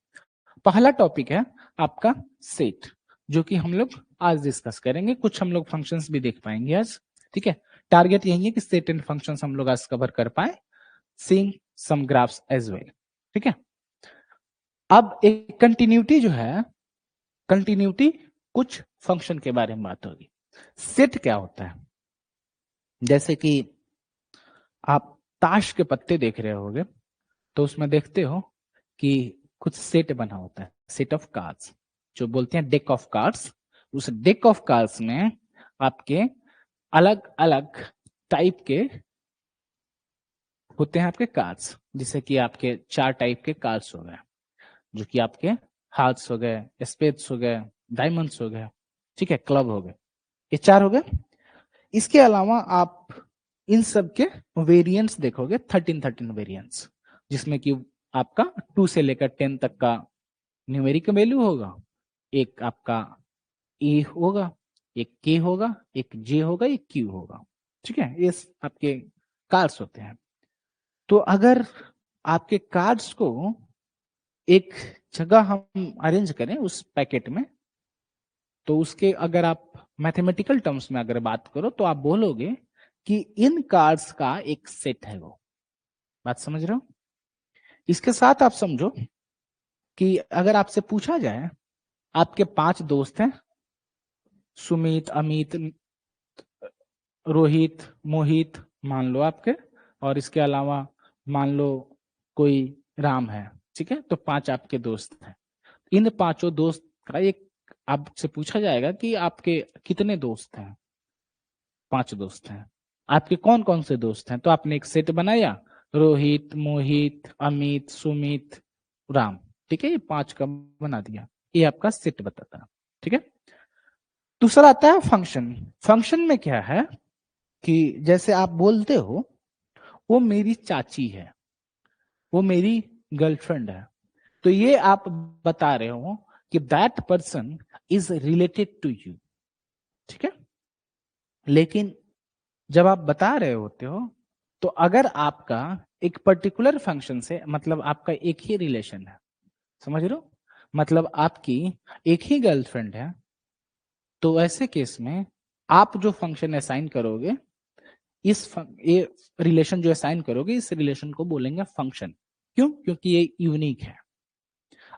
पहला टॉपिक है आपका सेट, जो कि हम लोग आज डिस्कस करेंगे, कुछ हम लोग फंक्शंस भी देख पाएंगे आज। ठीक है, टारगेट यही है कि सेट एंड फंक्शंस हम लोग आज कवर कर पाए, seeing some graphs as well. ठीक है, अब एक कंटिन्यूटी जो है, कंटिन्यूटी कुछ फंक्शन के बारे में बात होगी। सेट क्या होता है, जैसे कि आप ताश के पत्ते देख रहे होगे, तो उसमें देखते हो कि कुछ सेट बना होता है, सेट ऑफ कार्ड्स, जो बोलते हैं डेक ऑफ कार्ड्स। उस डेक ऑफ कार्ड्स में आपके अलग अलग टाइप के होते हैं आपके कार्ड्स, जैसे कि आपके 4 टाइप के कार्ड्स हो गए, जो कि आपके हार्ट्स हो गए, स्पेड्स हो गए, डायमंड्स हो गए, ठीक है, क्लब हो गए, ये 4 हो गए। इसके अलावा आप इन सब के वेरिएंट्स देखोगे, 13 वेरिएंट्स, जिसमें कि आपका 2 से लेकर 10 तक का न्यूमेरिक वैल्यू होगा, एक आपका ए होगा, एक के होगा, एक जे होगा, एक क्यू होगा, ठीक है, ये आपके कार्ड्स होते हैं। तो अगर आपके कार्ड्स को एक जगह हम अरेंज करें उस पैकेट में, तो उसके अगर आप मैथमेटिकल टर्म्स में अगर बात करो तो आप बोलोगे कि इन कार्ड्स का एक सेट है वो। बात समझ रहे हो? इसके साथ आप समझो कि अगर आपसे पूछा जाए, आपके 5 दोस्त हैं, सुमित, अमित, रोहित, मोहित मान लो आपके, और इसके अलावा मान लो कोई राम है, ठीक है, तो 5 आपके दोस्त हैं। इन 5 दोस्त का एक आपसे पूछा जाएगा कि आपके कितने दोस्त हैं? 5 दोस्त हैं। आपके कौन कौन से दोस्त हैं? तो आपने एक सेट बनाया, रोहित, मोहित, अमित, सुमित, राम, ठीक है, ये 5 का बना दिया, ये आपका सेट बताता है, ठीक है। दूसरा आता है फंक्शन। फंक्शन में क्या है कि जैसे आप बोलते हो वो मेरी चाची है, वो मेरी गर्लफ्रेंड है, तो ये आप बता रहे हो कि that person is related to you, ठीक है। लेकिन जब आप बता रहे होते हो, तो अगर आपका एक पर्टिकुलर फंक्शन से मतलब आपका एक ही रिलेशन है, समझ रहे हो, मतलब आपकी एक ही गर्लफ्रेंड है, तो ऐसे केस में आप जो फंक्शन असाइन करोगे, ये रिलेशन जो असाइन करोगे, इस रिलेशन को बोलेंगे फंक्शन। क्यों? क्योंकि ये यूनिक है।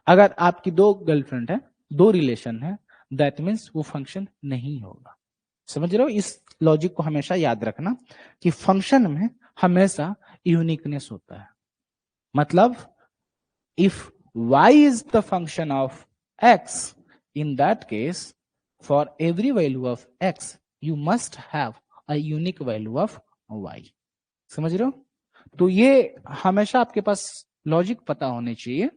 अगर आपकी 2 गर्लफ्रेंड है, 2 रिलेशन है, दैट मीन्स वो फंक्शन नहीं होगा। समझ रहे हो? इस लॉजिक को हमेशा याद रखना कि फंक्शन में हमेशा यूनिकनेस होता है। मतलब if y is the function of x, in that case for every value of x you must have a unique value of y। समझ रहे हो? तो ये हमेशा आपके पास लॉजिक पता होने चाहिए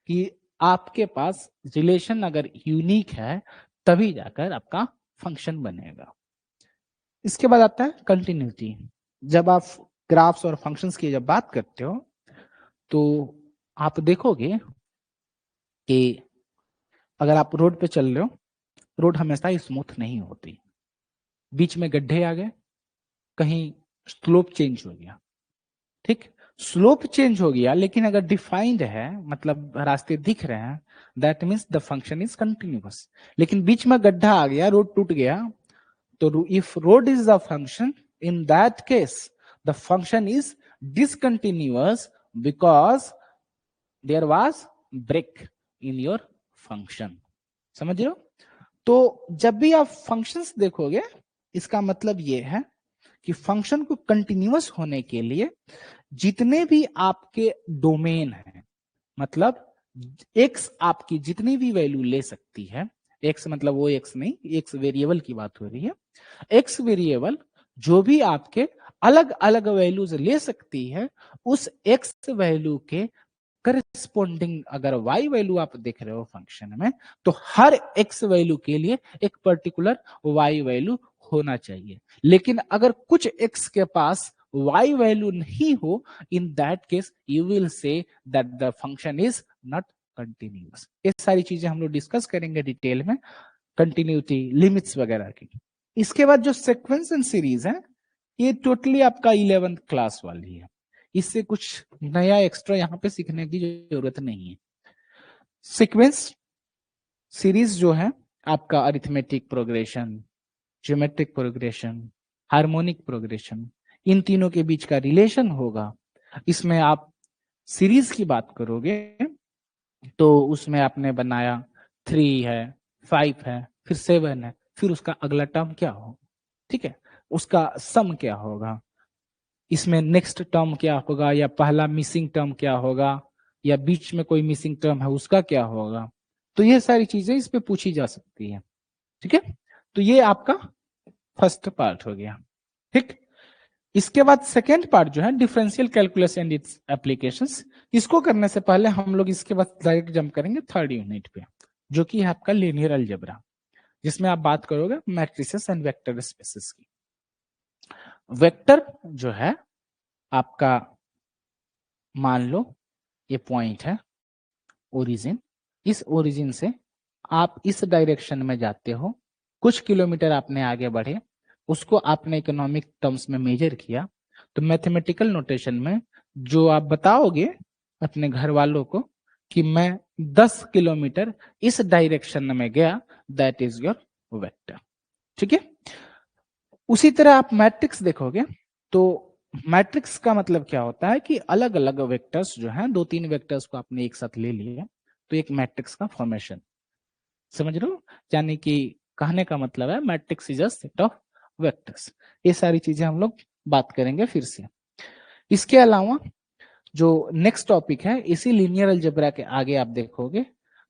कि आपके पास रिलेशन अगर यूनिक है तभी जाकर आपका फंक्शन बनेगा। इसके बाद आता है कंटिन्यूटी। जब आप ग्राफ्स और फंक्शंस की जब बात करते हो, तो आप देखोगे कि अगर आप रोड पे चल रहे हो, रोड हमेशा स्मूथ नहीं होती, बीच में गड्ढे आ गए, कहीं स्लोप चेंज हो गया, ठीक, स्लोप चेंज हो गया, लेकिन अगर डिफाइंड है, मतलब रास्ते दिख रहे हैं, that means the function is continuous. लेकिन बीच में गड्ढा आ गया, रोड टूट गया, तो if road is the function, in that case the function is discontinuous because there was break in your function. समझ रहे हो? तो जब भी आप फंक्शंस देखोगे, इसका मतलब ये है कि फंक्शन को कंटिन्यूअस होने के लिए जितने भी आपके डोमेन हैं, मतलब x आपकी जितनी भी वैल्यू ले सकती है, x मतलब वो x नहीं, x वेरिएबल की बात हो रही है, x वेरिएबल जो भी आपके अलग अलग वैल्यूज ले सकती है, उस x वैल्यू के करस्पॉन्डिंग अगर y वैल्यू आप देख रहे हो फंक्शन में, तो हर x वैल्यू के लिए एक पर्टिकुलर y वैल्यू होना चाहिए। लेकिन अगर कुछ x के पास y वैल्यू नहीं हो, इन that case you will say that the function is not continuous. ये सारी चीजें हम लोग डिस्कस करेंगे डिटेल में, कंटिन्यूटी, लिमिट्स वगैरह की। इसके बाद जो सीक्वेंस एंड सीरीज है, ये टोटली आपका 11th क्लास वाली है, इससे कुछ नया एक्स्ट्रा यहाँ पे सीखने की जरूरत नहीं है। सीक्वेंस सीरीज जो है आपका arithmetic progression, geometric progression, harmonic progression, इन तीनों के बीच का रिलेशन होगा। इसमें आप सीरीज की बात करोगे तो उसमें आपने बनाया 3 है, 5 है, फिर 7 है, फिर उसका अगला टर्म क्या हो, ठीक है, उसका सम क्या होगा, इसमें नेक्स्ट टर्म क्या होगा, या पहला मिसिंग टर्म क्या होगा, या बीच में कोई मिसिंग टर्म है उसका क्या होगा। तो ये सारी चीजें इस पे पूछी जा सकती है। ठीक है, तो ये आपका फर्स्ट पार्ट हो गया। ठीक, इसके बाद सेकेंड पार्ट जो है differential calculus and it's applications. इसको करने से पहले हम लोग इसके बाद डायरेक्ट जंप करेंगे थर्ड यूनिट पे, जो कि है आपका लीनियर अलजेब्रा, जिसमें आप बात करोगे मैट्रिसेस एंड वेक्टर स्पेसेस की। वेक्टर जो है आपका, मान लो ये पॉइंट है ओरिजिन, इस ओरिजिन से आप इस डायरेक्शन में जाते हो, कुछ किलोमीटर आपने आगे बढ़े, उसको आपने इकोनॉमिक टर्म्स में मेजर किया, तो मैथमेटिकल नोटेशन में जो आप बताओगे अपने घर वालों को कि मैं 10 किलोमीटर इस डायरेक्शन में गया, दैट इज योर वेक्टर। ठीक है, उसी तरह आप मैट्रिक्स देखोगे तो मैट्रिक्स का मतलब क्या होता है कि अलग अलग वेक्टर्स जो हैं, 2-3 वेक्टर्स को आपने एक साथ ले लिया तो एक मैट्रिक्स का फॉर्मेशन, समझ रहे हो, यानी कि कहने का मतलब है matrix is a set of vectors. ये सारी चीजें हम लोग बात करेंगे फिर से। इसके अलावा जो नेक्स्ट टॉपिक है, इसी लीनियर अलजेब्रा के आगे आप देखोगे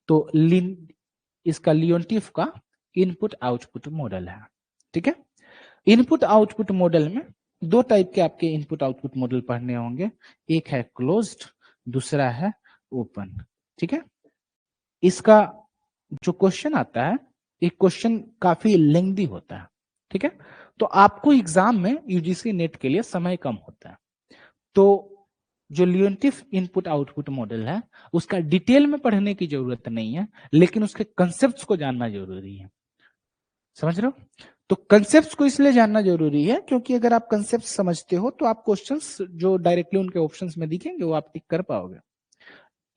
तो इसका लियोनटिफ का इनपुट आउटपुट मॉडल है। ठीक है, इनपुट आउटपुट मॉडल में दो टाइप के आपके इनपुट आउटपुट मॉडल पढ़ने होंगे, एक है क्लोज्ड, दूसरा है ओपन। ठीक है, इसका जो क्वेश्चन आता है, एक क्वेश्चन काफी लेंथी होता है। ठीक है, तो आपको एग्जाम में यूजीसी नेट के लिए समय कम होता है, तो जो लियोनटिफ इनपुट आउटपुट मॉडल है उसका डिटेल में पढ़ने की जरूरत नहीं है, लेकिन उसके कंसेप्ट्स को जानना जरूरी है। समझ रहे हो, तो कंसेप्ट्स को इसलिए जानना जरूरी है क्योंकि अगर आप कंसेप्ट समझते हो तो आप क्वेश्चंस जो डायरेक्टली उनके ऑप्शंस में दिखेंगे वो आप टिक कर पाओगे,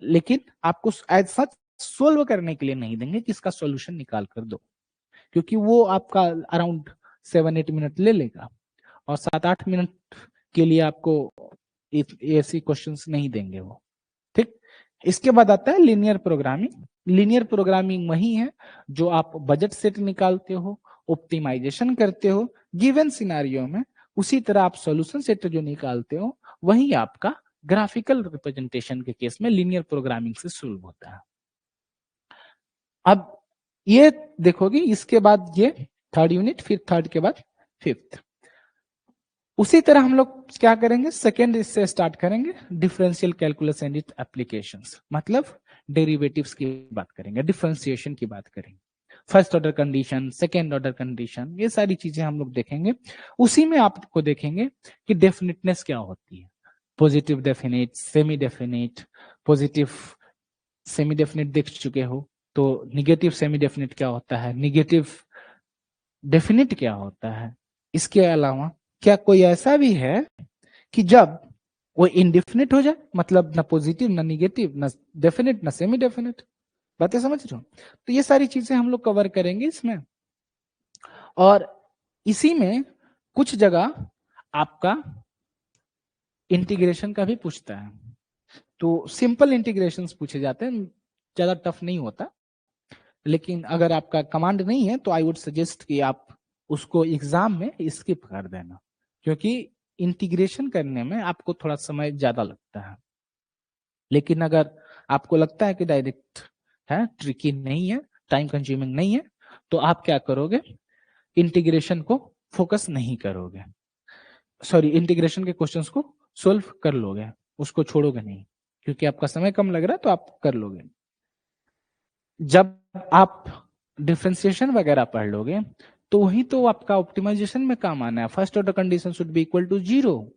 लेकिन आपको एज सच सोल्व करने के लिए नहीं देंगे कि इसका सॉल्यूशन निकाल कर दो, क्योंकि वो आपका अराउंड 7-8 मिनट ले लेगा और 7-8 मिनट के लिए आपको ऐसी क्वेश्चंस नहीं देंगे वो। ठीक, इसके बाद आता है लीनियर प्रोग्रामिंग। लीनियर प्रोग्रामिंग वही है जो आप बजट सेट निकालते हो, ऑप्टिमाइजेशन करते हो गिवन सिनेरियो में, उसी तरह आप सॉल्यूशन सेट जो निकालते हो वही आपका ग्राफिकल रिप्रेजेंटेशन के केस में लीनियर प्रोग्रामिंग से सोल्व होता है। अब ये देखोगे, इसके बाद ये थर्ड यूनिट, फिर थर्ड के बाद फिफ्थ। उसी तरह हम लोग क्या करेंगे, सेकेंड इससे स्टार्ट करेंगे differential calculus and it's applications, मतलब डेरिवेटिव्स की बात करेंगे, डिफरेंशिएशन की बात करेंगे, first order condition, second order condition, ये सारी चीजें हम लोग देखेंगे। उसी में आपको देखेंगे कि डेफिनेटनेस क्या होती है, positive definite, semi definite. Positive semi definite देख चुके हो, तो निगेटिव सेमी डेफिनेट क्या होता है, निगेटिव डेफिनेट क्या होता है। इसके अलावा क्या कोई ऐसा भी है कि जब वो इनडेफिनेट हो जाए, मतलब ना पॉजिटिव ना निगेटिव ना डेफिनेट ना सेमी डेफिनेट, बातें समझ रहे हो। तो ये सारी चीजें हम लोग कवर करेंगे इसमें, और इसी में कुछ जगह आपका इंटीग्रेशन का भी पूछता है, तो सिंपल इंटीग्रेशंस पूछे जाते हैं, ज्यादा टफ नहीं होता, लेकिन अगर आपका कमांड नहीं है तो आई वुड सजेस्ट कि आप उसको एग्जाम में स्किप कर देना, क्योंकि इंटीग्रेशन करने में आपको थोड़ा समय ज्यादा लगता है। लेकिन अगर आपको लगता है कि डायरेक्ट है, ट्रिकी नहीं है, टाइम कंज्यूमिंग नहीं है, तो आप क्या करोगे, इंटीग्रेशन को फोकस नहीं करोगे, सॉरी इंटीग्रेशन के क्वेश्चंस को सोल्व कर लोगे, उसको छोड़ोगे नहीं, क्योंकि आपका समय कम लग रहा है तो आप कर लोगे। जब आप डिफरेंशिएशन वगैरह पढ़ लोगे तो वही तो आपका ऑप्टिमाइजेशन में काम आना है, first order condition should be equal to 0,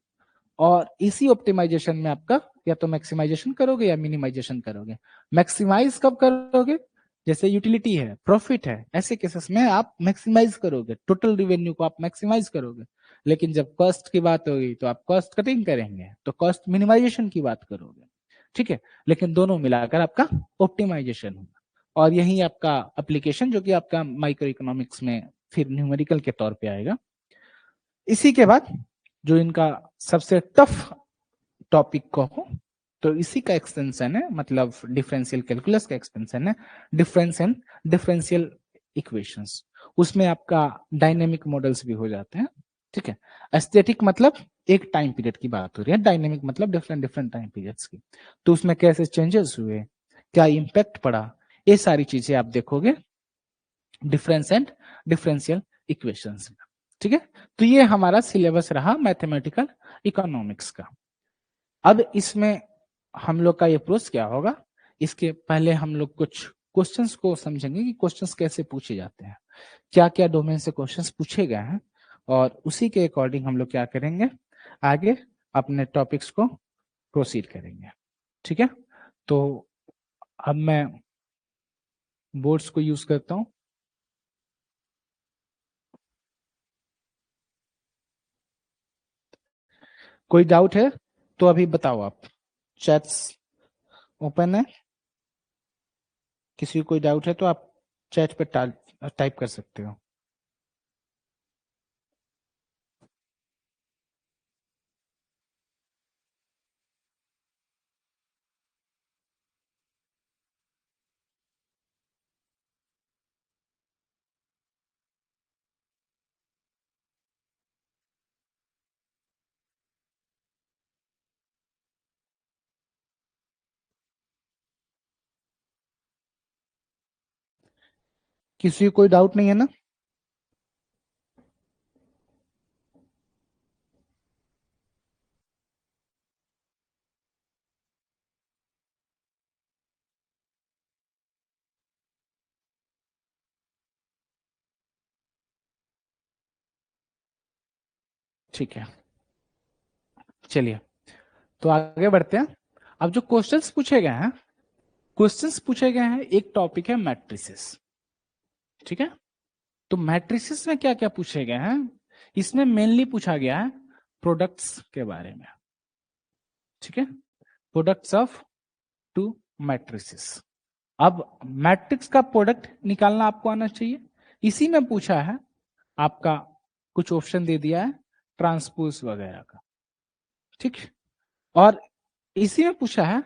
और इसी ऑप्टिमाइजेशन में आपका या तो मैक्सिमाइजेशन करोगे या मिनिमाइजेशन करोगे। मैक्सिमाइज कब करोगे, जैसे यूटिलिटी है, प्रॉफिट है, ऐसे केसेस में आप मैक्सिमाइज करोगे, टोटल रिवेन्यू को आप मैक्सिमाइज करोगे। लेकिन जब कॉस्ट की बात होगी तो आप कॉस्ट कटिंग करेंगे, तो कॉस्ट मिनिमाइजेशन की बात करोगे। ठीक है, लेकिन दोनों मिलाकर आपका ऑप्टिमाइजेशन होगा, और यही आपका एप्लीकेशन जो कि आपका माइक्रो इकोनॉमिक्स में फिर न्यूमेरिकल के तौर पे आएगा। इसी के बाद जो इनका सबसे टफ टॉपिक को हो, तो इसी का एक्सटेंशन है, मतलब डिफरेंशियल कैलकुलस का एक्सटेंशन है डिफरेंस एंड डिफरेंशियल इक्वेशंस। उसमें आपका डायनेमिक मॉडल्स भी हो जाते हैं, ठीक है। एस्थेटिक मतलब एक टाइम पीरियड की बात हो रही है, डायनेमिक मतलब डिफरेंट डिफरेंट टाइम पीरियड्स की। तो उसमें कैसे चेंजेस हुए, क्या इम्पैक्ट पड़ा, ये सारी चीजें आप देखोगे डिफरेंस एंड डिफरेंशियल इक्वेशंस में। ठीक है, तो ये हमारा सिलेबस रहा मैथमेटिकल इकोनॉमिक्स का। अब इसमें हम लोग का अप्रोच क्या होगा, इसके पहले हम लोग कुछ क्वेश्चंस को समझेंगे कि क्वेश्चंस कैसे पूछे जाते हैं, क्या क्या डोमेन से क्वेश्चंस पूछे गए हैं, और उसी के अकॉर्डिंग हम लोग क्या करेंगे, आगे अपने टॉपिक्स को प्रोसीड करेंगे। ठीक है, तो अब मैं बोर्ड्स को यूज करता हूं। कोई डाउट है तो अभी बताओ आप, चैट्स ओपन है, किसी को कोई डाउट है तो आप चैट पे टाइप कर सकते हो। किसी को कोई डाउट नहीं है ना? ठीक है, चलिए तो आगे बढ़ते हैं। अब जो क्वेश्चंस पूछे गए हैं, क्वेश्चंस पूछे गए हैं, एक टॉपिक है मैट्रिसेस। ठीक है, तो मैट्रिसेस में क्या क्या पूछे गए हैं, इसमें मेनली पूछा गया है प्रोडक्ट्स के बारे में। ठीक है, प्रोडक्ट्स ऑफ टू मैट्रिसेस। अब मैट्रिक्स का प्रोडक्ट निकालना आपको आना चाहिए, इसी में पूछा है आपका, कुछ ऑप्शन दे दिया है ट्रांसपोज वगैरह का। ठीक, और इसी में पूछा है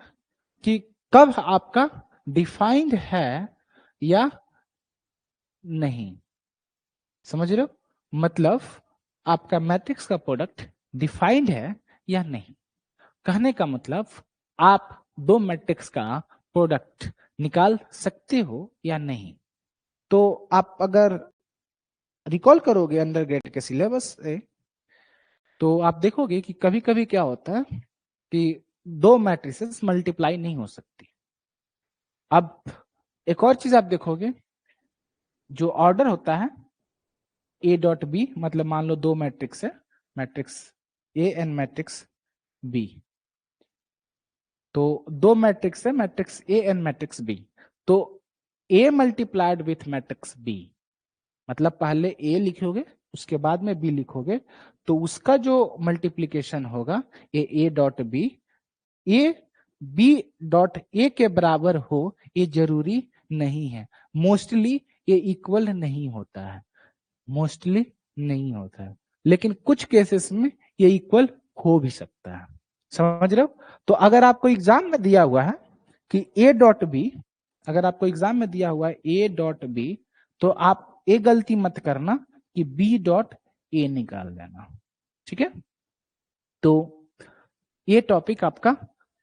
कि कब आपका डिफाइंड है या नहीं। समझ रहे हो, मतलब आपका मैट्रिक्स का प्रोडक्ट डिफाइंड है या नहीं। कहने का मतलब आप दो मैट्रिक्स का प्रोडक्ट निकाल सकते हो या नहीं। तो आप अगर रिकॉल करोगे अंडर ग्रेड के सिलेबस से, तो आप देखोगे कि कभी कभी क्या होता है कि दो मैट्रिसेस मल्टीप्लाई नहीं हो सकती। अब एक और चीज आप देखोगे, जो ऑर्डर होता है ए डॉट बी, मतलब मान लो दो मैट्रिक्स है, matrix A and matrix B. तो दो मैट्रिक्स है, matrix A and matrix B. तो A multiplied with matrix B, मतलब पहले ए लिखोगे उसके बाद में बी लिखोगे, तो उसका जो मल्टीप्लीकेशन होगा A dot B, A B dot A के बराबर हो, ये जरूरी नहीं है। मोस्टली ये इक्वल नहीं होता है, मोस्टली नहीं होता है, लेकिन कुछ केसेस में ये इक्वल हो भी सकता है। समझ रहे हो, तो अगर आपको एग्जाम में दिया हुआ है कि ए डॉट बी, अगर आपको एग्जाम में दिया हुआ है ए डॉट बी, तो आप ये गलती मत करना कि बी डॉट ए निकाल देना। ठीक है, तो ये टॉपिक आपका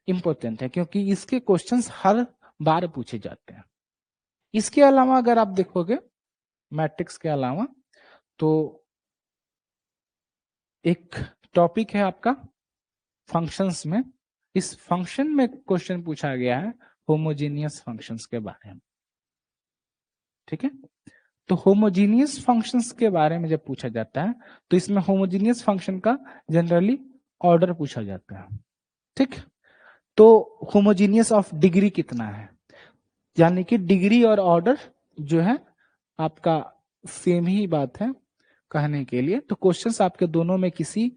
इंपॉर्टेंट है क्योंकि इसके क्वेश्चंस हर बार पूछे जाते हैं। इसके अलावा अगर आप देखोगे मैट्रिक्स के अलावा, तो एक टॉपिक है आपका फंक्शंस में। इस फंक्शन में क्वेश्चन पूछा गया है होमोजीनियस फंक्शंस के बारे में। ठीक है, तो होमोजीनियस फंक्शंस के बारे में जब पूछा जाता है, तो इसमें होमोजीनियस फंक्शन का जनरली ऑर्डर पूछा जाता है। ठीक, तो होमोजीनियस ऑफ डिग्री कितना है, यानी कि डिग्री और ऑर्डर जो है आपका सेम ही बात है कहने के लिए। तो क्वेश्चंस आपके दोनों में किसी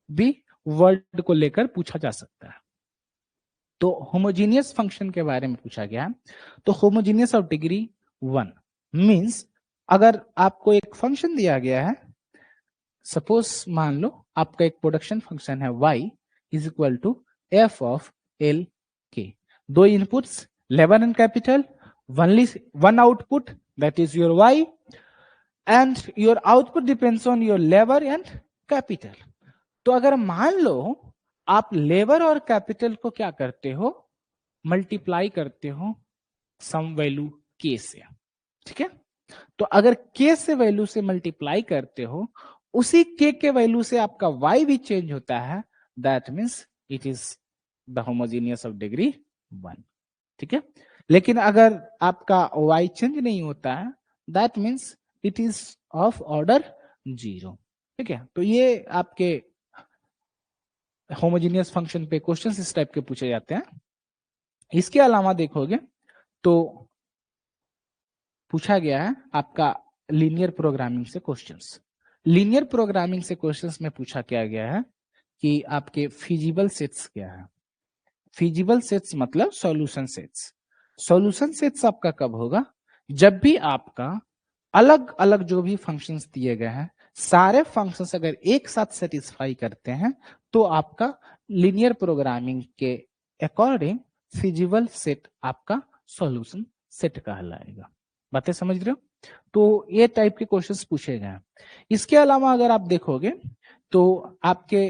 भी वर्ड को लेकर पूछा जा सकता है। तो होमोजीनियस फंक्शन के बारे में पूछा गया है, तो होमोजीनियस ऑफ डिग्री 1 मींस, अगर आपको एक फंक्शन दिया गया है, सपोज मान लो आपका एक प्रोडक्शन फंक्शन है y is equal to F of L K, दो inputs labour and capital, one output that is your y, and your output depends on your labor and capital. तो अगर मान लो आप लेबर और कैपिटल को क्या करते हो, मल्टीप्लाई करते हो सम वैल्यू के से, ठीक है। तो अगर के से वैल्यू से मल्टीप्लाई करते हो, उसी के वैल्यू से आपका y भी चेंज होता है, that means it is the homogeneous of degree 1, ठीक है। लेकिन अगर आपका y चेंज नहीं होता है, that means it is of order 0, ठीक है। तो ये आपके होमोजीनियस फंक्शन पे क्वेश्चंस इस टाइप के पूछे जाते हैं। इसके अलावा देखोगे तो पूछा गया है आपका लीनियर प्रोग्रामिंग से क्वेश्चंस। लीनियर प्रोग्रामिंग से क्वेश्चंस में पूछा क्या गया है कि आपके फिजिबल सेट्स क्या है। फिजिबल सेट्स मतलब सॉल्यूशन सेट्स। सॉल्यूशन सेट्स आपका कब होगा, जब भी आपका अलग अलग जो भी फंक्शंस दिए गए हैं, सारे फंक्शंस अगर एक साथ सेटिस्फाई करते हैं, तो आपका लीनियर प्रोग्रामिंग के अकॉर्डिंग फिजिबल सेट आपका सॉल्यूशन सेट कहलाएगा। बातें समझ रहे हो? तो ये टाइप के क्वेश्चंस पूछे गए हैं। इसके अलावा अगर आप देखोगे तो आपके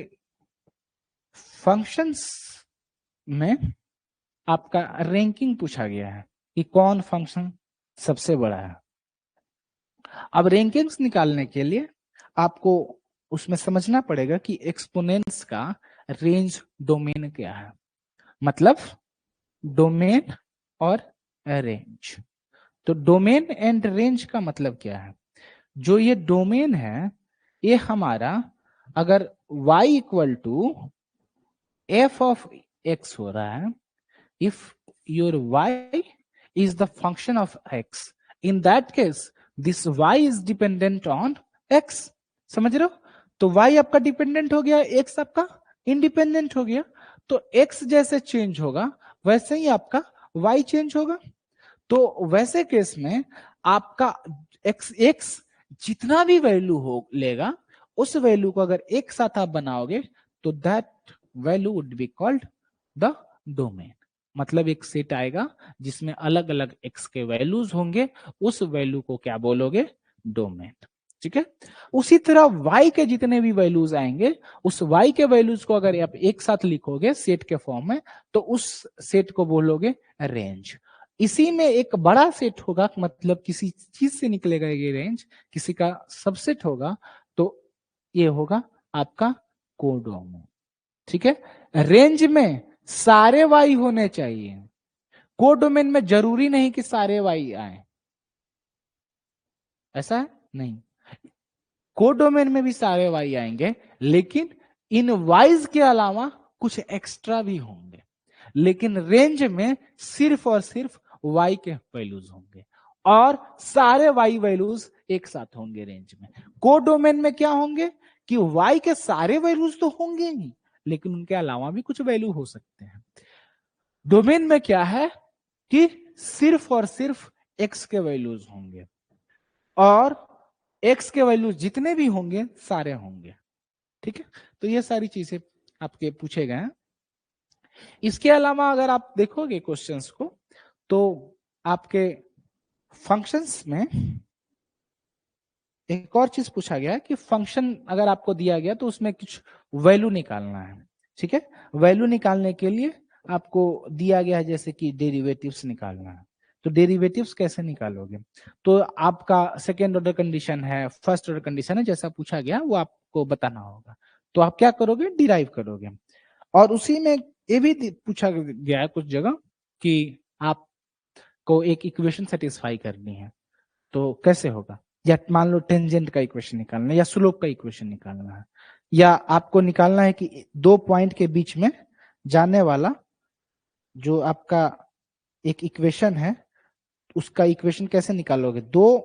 फंक्शंस में आपका रैंकिंग पूछा गया है कि कौन फंक्शन सबसे बड़ा है। अब रैंकिंग्स निकालने के लिए आपको उसमें समझना पड़ेगा कि एक्सपोनेंट्स का रेंज डोमेन क्या है, मतलब डोमेन और रेंज। तो डोमेन एंड रेंज का मतलब क्या है, जो ये डोमेन है ये हमारा अगर y equal to f of x हो रहा है, if your y is the function of x, in that case this y is dependent on x। समझ रहे हो? तो y आपका डिपेंडेंट हो गया, x आपका इंडिपेंडेंट हो गया। तो x जैसे चेंज होगा वैसे ही आपका y चेंज होगा। तो वैसे केस में आपका x जितना भी वैल्यू हो लेगा, उस वैल्यू को अगर एक साथ आप बनाओगे तो that value would be called the domain. मतलब एक सेट आएगा जिसमें अलग अलग x के वैल्यूज होंगे, उस वैल्यू को क्या बोलोगे, डोमेन, ठीक है। उसी तरह y के जितने भी वैल्यूज आएंगे, उस y के वैल्यूज को अगर आप एक साथ लिखोगे सेट के फॉर्म में, तो उस सेट को बोलोगे रेंज। इसी में एक बड़ा सेट होगा, मतलब किसी चीज से निकलेगा ये रेंज, किसी का सबसेट होगा, तो ये होगा आपका कोडोमेन, ठीक है। रेंज में सारे वाई होने चाहिए, कोडोमेन में जरूरी नहीं कि सारे वाई आए, ऐसा है नहीं। कोडोमेन में भी सारे वाई आएंगे, लेकिन इन वाइज के अलावा कुछ एक्स्ट्रा भी होंगे। लेकिन रेंज में सिर्फ और सिर्फ y के वैल्यूज होंगे और सारे y वैल्यूज एक साथ होंगे रेंज में। कोडोमेन में क्या होंगे कि y के सारे वैल्यूज तो होंगे ही, लेकिन उनके अलावा भी कुछ वैल्यू हो सकते हैं। डोमेन में क्या है कि सिर्फ और सिर्फ x के वैल्यूज होंगे और x के वैल्यूज जितने भी होंगे सारे होंगे, ठीक है। तो ये सारी चीजें आपके पूछे गए हैं। इसके अलावा अगर आप देखोगे क्वेश्चंस को, तो आपके फंक्शंस में एक और चीज पूछा गया है कि फंक्शन अगर आपको दिया गया तो उसमें कुछ वैल्यू निकालना है, ठीक है। वैल्यू निकालने के लिए आपको दिया गया है जैसे कि डेरिवेटिव्स निकालना है। तो डेरिवेटिव्स कैसे निकालोगे, तो आपका सेकेंड ऑर्डर कंडीशन है, फर्स्ट ऑर्डर कंडीशन है, जैसा पूछा गया वो आपको बताना होगा। तो आप क्या करोगे, डिराइव करोगे। और उसी में ये भी पूछा गया है कुछ जगह कि आपको एक इक्वेशन सेटिस्फाई करनी है, तो कैसे होगा। या मान लो टेंजेंट का इक्वेशन निकालना है या स्लोप का इक्वेशन निकालना है, या आपको निकालना है कि दो पॉइंट के बीच में जाने वाला जो आपका एक इक्वेशन है, उसका इक्वेशन कैसे निकालोगे। दो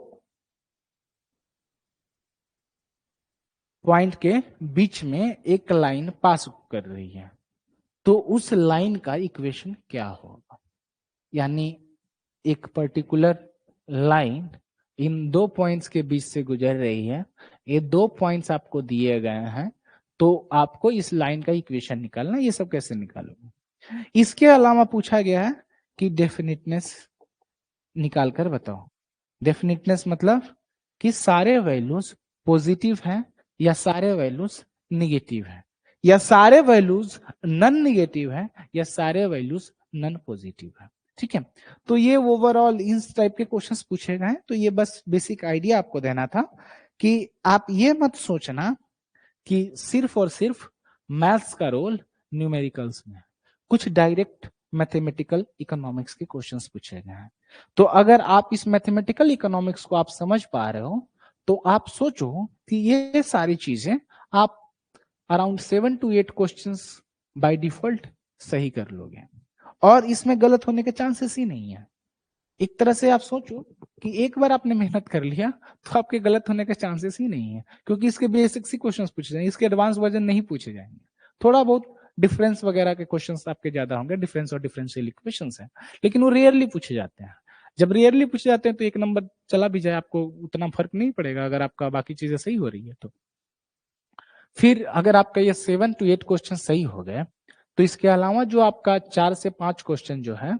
पॉइंट के बीच में एक लाइन पास कर रही है, तो उस लाइन का इक्वेशन क्या होगा। यानी एक पर्टिकुलर लाइन इन दो पॉइंट्स के बीच से गुजर रही है, ये दो पॉइंट्स आपको दिए गए हैं, तो आपको इस लाइन का इक्वेशन निकालना, ये सब कैसे निकालोगे। इसके अलावा पूछा गया है कि डेफिनिटनेस निकाल कर बताओ। डेफिनिटनेस मतलब कि सारे वैल्यूज पॉजिटिव हैं या सारे वैल्यूज निगेटिव है, या सारे वैल्यूज नन निगेटिव है, या सारे वैल्यूज नन पॉजिटिव है। ठीक है, तो ये ओवरऑल इस टाइप के क्वेश्चंस पूछे गए हैं। तो ये बस बेसिक आइडिया आपको देना था कि आप ये मत सोचना कि सिर्फ और सिर्फ मैथ्स का रोल न्यूमेरिकल्स में, कुछ डायरेक्ट मैथमेटिकल इकोनॉमिक्स के क्वेश्चंस पूछे गए हैं। तो अगर आप इस मैथमेटिकल इकोनॉमिक्स को आप समझ पा रहे हो तो आप सोचो कि ये सारी चीजें आप around 7 to 8 questions by default सही कर लोगे, और इसमें गलत होने के चांसेस ही नहीं है। एक तरह से आप सोचो कि एक बार आपने मेहनत कर लिया तो आपके गलत होने के चांसेस ही नहीं है, क्योंकि इसके बेसिक सी क्वेश्चंस पूछे जाएंगे, इसके एडवांस वर्जन नहीं पूछे जाएंगे। थोड़ा बहुत डिफरेंस वगैरह के क्वेश्चंस आपके ज्यादा होंगे, डिफरेंस और डिफरेंशियल इक्वेशंस हैं, लेकिन वो रेयरली पूछे जाते हैं। जब रेयरली पूछे जाते हैं तो एक नंबर चला भी जाए आपको उतना फर्क नहीं पड़ेगा, अगर आपका बाकी चीजें सही हो रही है तो। फिर अगर आपका ये 7 to 8 क्वेश्चन सही हो गए तो इसके अलावा जो आपका 4 से 5 क्वेश्चन जो है,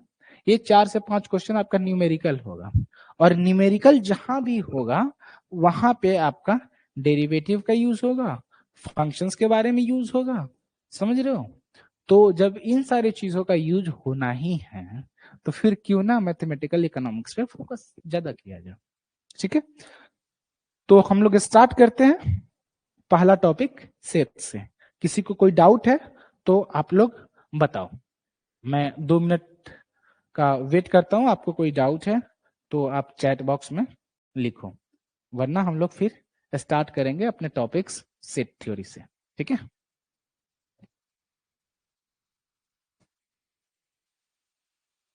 ये 4 से 5 क्वेश्चन आपका न्यूमेरिकल होगा, और न्यूमेरिकल जहां भी होगा वहां पे आपका डेरिवेटिव का यूज होगा, फंक्शंस के बारे में यूज होगा, समझ रहे हो। तो जब इन सारी चीजों का यूज होना ही है तो फिर क्यों ना मैथमेटिकल इकोनॉमिक्स पे फोकस ज्यादा किया जाए। ठीक है, तो हम लोग स्टार्ट करते हैं पहला टॉपिक सेट से। किसी को कोई डाउट है तो आप लोग बताओ, मैं 2 मिनट का वेट करता हूं। आपको कोई डाउट है तो आप चैट बॉक्स में लिखो, वरना हम लोग फिर स्टार्ट करेंगे अपने टॉपिक्स सेट थ्योरी से। ठीक है।